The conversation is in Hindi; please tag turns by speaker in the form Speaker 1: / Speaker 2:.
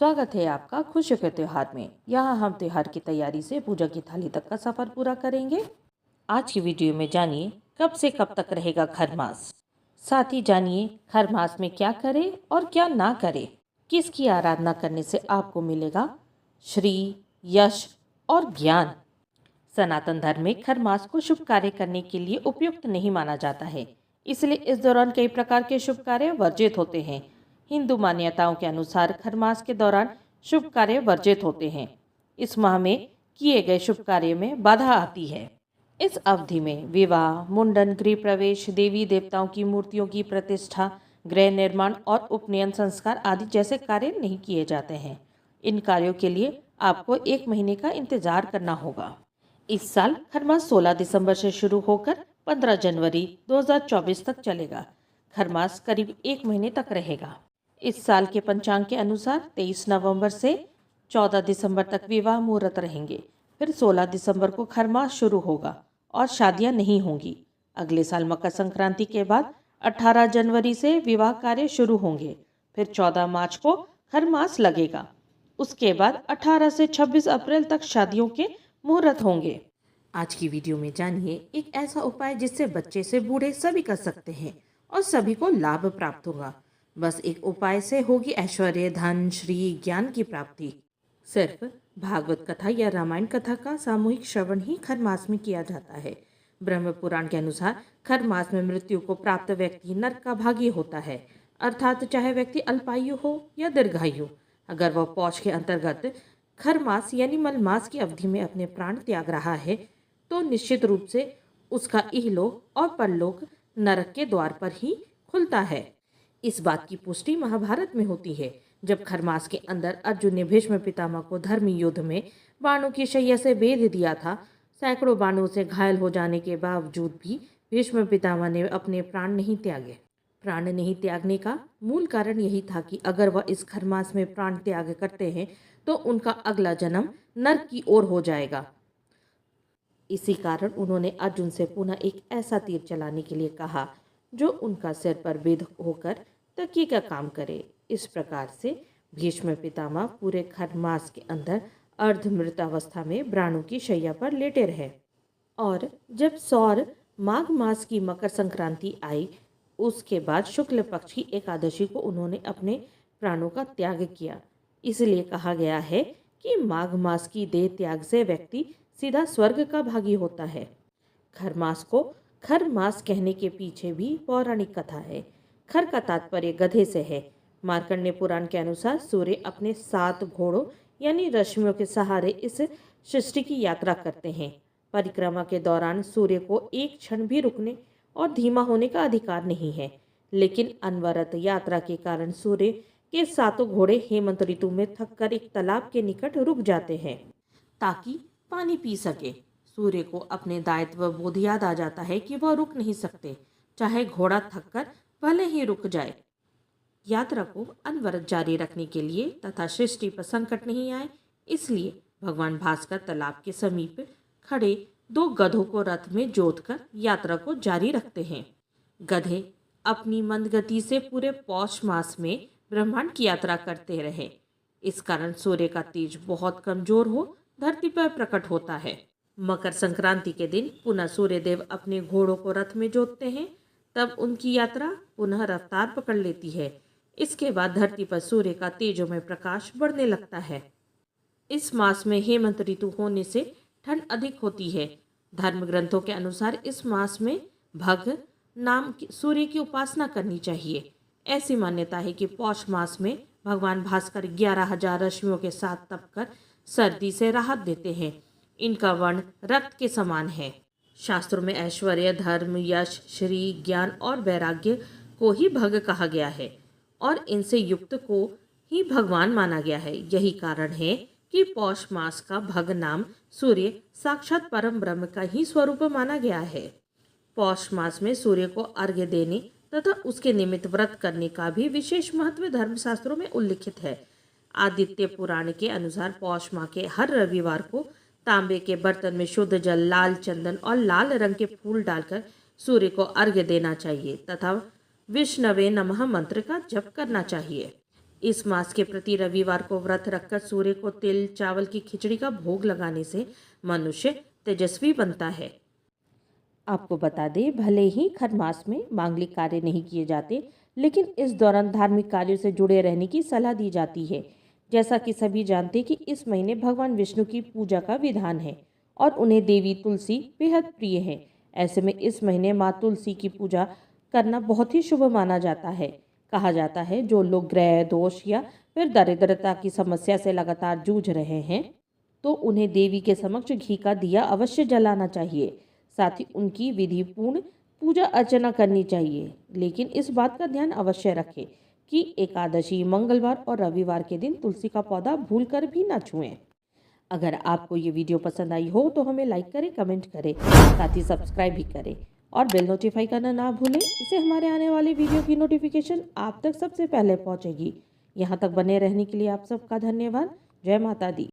Speaker 1: स्वागत है आपका खुशियों के त्योहार में। यहाँ हम त्योहार की तैयारी से पूजा की थाली तक का सफर पूरा करेंगे। आज की वीडियो में जानिए कब से कब तक रहेगा खरमास। साथ ही जानिए खरमास में क्या करें और क्या ना करें। किसकी आराधना करने से आपको मिलेगा श्री, यश और ज्ञान। सनातन धर्म में खरमास को शुभ कार्य करने के लिए उपयुक्त नहीं माना जाता है, इसलिए इस दौरान कई प्रकार के शुभ कार्य वर्जित होते हैं। हिंदू मान्यताओं के अनुसार खरमास के दौरान शुभ कार्य वर्जित होते हैं। इस माह में किए गए शुभ कार्य में बाधा आती है। इस अवधि में विवाह, मुंडन, गृह प्रवेश, देवी देवताओं की मूर्तियों की प्रतिष्ठा, गृह निर्माण और उपनयन संस्कार आदि जैसे कार्य नहीं किए जाते हैं। इन कार्यों के लिए आपको 1 महीने का इंतजार करना होगा। इस साल खरमास 16 दिसंबर से शुरू होकर 15 जनवरी 2024 तक चलेगा। खरमास करीब 1 महीने तक रहेगा। इस साल के पंचांग के अनुसार 23 नवंबर से 14 दिसंबर तक विवाह मुहूर्त रहेंगे। फिर 16 दिसंबर को खरमास शुरू होगा और शादियां नहीं होंगी। अगले साल मकर संक्रांति के बाद 18 जनवरी से विवाह कार्य शुरू होंगे। फिर 14 मार्च को खरमास लगेगा। उसके बाद 18 से 26 अप्रैल तक शादियों के मुहूर्त होंगे। आज की वीडियो में जानिए एक ऐसा उपाय जिससे बच्चे से बूढ़े सभी कर सकते हैं और सभी को लाभ प्राप्त होगा। बस एक उपाय से होगी ऐश्वर्य, धन, श्री, ज्ञान की प्राप्ति। सिर्फ भागवत कथा या रामायण कथा का सामूहिक श्रवण ही खरमास में किया जाता है। ब्रह्म पुराण के अनुसार खरमास में मृत्यु को प्राप्त व्यक्ति नरक का भागी होता है, अर्थात चाहे व्यक्ति अल्पायु हो या दीर्घायु। अगर वह पौष के अंतर्गत खरमास यानी मलमास की अवधि में अपने प्राण त्याग रहा है तो निश्चित रूप से उसका इहलोक और परलोक नरक के द्वार पर ही खुलता है। इस बात की पुष्टि महाभारत में होती है, जब खरमास के अंदर अर्जुन ने भीष्म पितामह को धर्म युद्ध में बाणों की शैया से बेध दिया था। सैकड़ों बाणों से घायल हो जाने के बावजूद भी भीष्म पितामह ने अपने प्राण नहीं त्यागे। प्राण नहीं त्यागने का मूल कारण यही था कि अगर वह इस खरमास में प्राण त्याग करते हैं तो उनका अगला जन्म नरक की ओर हो जाएगा। इसी कारण उन्होंने अर्जुन से पुनः एक ऐसा तीर चलाने के लिए कहा जो उनका सिर पर बिध होकर तकिए का काम करे। इस प्रकार से भीष्म पितामह पूरे खरमास के अंदर अर्धमृतावस्था में प्राणों की शैया पर लेटे रहे। और जब सौर माघ मास की मकर संक्रांति आई, उसके बाद शुक्ल पक्ष की एकादशी को उन्होंने अपने प्राणों का त्याग किया। इसलिए कहा गया है कि माघ मास की देह त्याग से व्यक्ति सीधा स्वर्ग का भागी होता है। खरमास को खरमास कहने के पीछे भी पौराणिक कथा है। खर का तात्पर्य गधे से है। मार्कंडेय पुराण के अनुसार सूर्य अपने 7 घोड़ों यानी रश्मियों के सहारे इस सृष्टि की यात्रा करते हैं। परिक्रमा के दौरान सूर्य को एक क्षण भी रुकने और धीमा होने का अधिकार नहीं है, लेकिन अनवरत यात्रा के कारण सूर्य के 7 घोड़े हेमंत ऋतु में थककर एक तालाब के निकट रुक जाते हैं ताकि पानी पी सके। सूर्य को अपने दायित्व बोध याद आ जाता है कि वह रुक नहीं सकते, चाहे घोड़ा थककर भले ही रुक जाए। यात्रा को अनवरत जारी रखने के लिए तथा सृष्टि पर संकट नहीं आए, इसलिए भगवान भास्कर तालाब के समीप खड़े 2 गधों को रथ में जोतकर यात्रा को जारी रखते हैं। गधे अपनी मंद गति से पूरे पौष मास में ब्रह्मांड की यात्रा करते रहे। इस कारण सूर्य का तेज बहुत कमजोर हो धरती पर प्रकट होता है। मकर संक्रांति के दिन पुनः सूर्यदेव अपने घोड़ों को रथ में जोतते हैं, तब उनकी यात्रा पुनः रफ्तार पकड़ लेती है। इसके बाद धरती पर सूर्य का तेजोमय प्रकाश बढ़ने लगता है। इस मास में हेमंत ऋतु होने से ठंड अधिक होती है। धर्म ग्रंथों के अनुसार इस मास में भग नाम सूर्य की उपासना करनी चाहिए। ऐसी मान्यता है कि पौष मास में भगवान भास्कर 11,000 रश्मियों के साथ तपकर सर्दी से राहत देते हैं। इनका वर्ण रक्त के समान है। शास्त्रों में ऐश्वर्य, धर्म, यश, श्री, ज्ञान और वैराग्य को ही भग कहा गया है और इनसे युक्त को ही भगवान माना गया है। यही कारण है कि पौष मास का भग नाम सूर्य साक्षात परम ब्रह्म का ही स्वरूप माना गया है। पौष मास में सूर्य को अर्घ्य देने तथा उसके निमित्त व्रत करने का भी विशेष महत्व धर्मशास्त्रों में उल्लिखित है। आदित्य पुराण के अनुसार पौष माह के हर रविवार को तांबे के बर्तन में शुद्ध जल, लाल चंदन और लाल रंग के फूल डालकर सूर्य को अर्घ्य देना चाहिए तथा विष्णवे नमः मंत्र का जप करना चाहिए। इस मास के प्रति रविवार को व्रत रखकर सूर्य को तिल चावल की खिचड़ी का भोग लगाने से मनुष्य तेजस्वी बनता है। आपको बता दें, भले ही खरमास में मांगलिक कार्य नहीं किए जाते, लेकिन इस दौरान धार्मिक कार्यों से जुड़े रहने की सलाह दी जाती है। जैसा कि सभी जानते हैं कि इस महीने भगवान विष्णु की पूजा का विधान है और उन्हें देवी तुलसी बेहद प्रिय है। ऐसे में इस महीने माँ तुलसी की पूजा करना बहुत ही शुभ माना जाता है। कहा जाता है जो लोग ग्रह दोष या फिर दरिद्रता की समस्या से लगातार जूझ रहे हैं तो उन्हें देवी के समक्ष घी का दिया अवश्य जलाना चाहिए। साथ ही उनकी विधि पूर्ण पूजा अर्चना करनी चाहिए, लेकिन इस बात का ध्यान अवश्य रखें कि एकादशी, मंगलवार और रविवार के दिन तुलसी का पौधा भूलकर भी न छुएं। अगर आपको ये वीडियो पसंद आई हो तो हमें लाइक करें, कमेंट करें, साथ ही सब्सक्राइब भी करें और बेल नोटिफाई करना ना भूलें। इससे हमारे आने वाले वीडियो की नोटिफिकेशन आप तक सबसे पहले पहुंचेगी। यहाँ तक बने रहने के लिए आप सबका धन्यवाद। जय माता दी।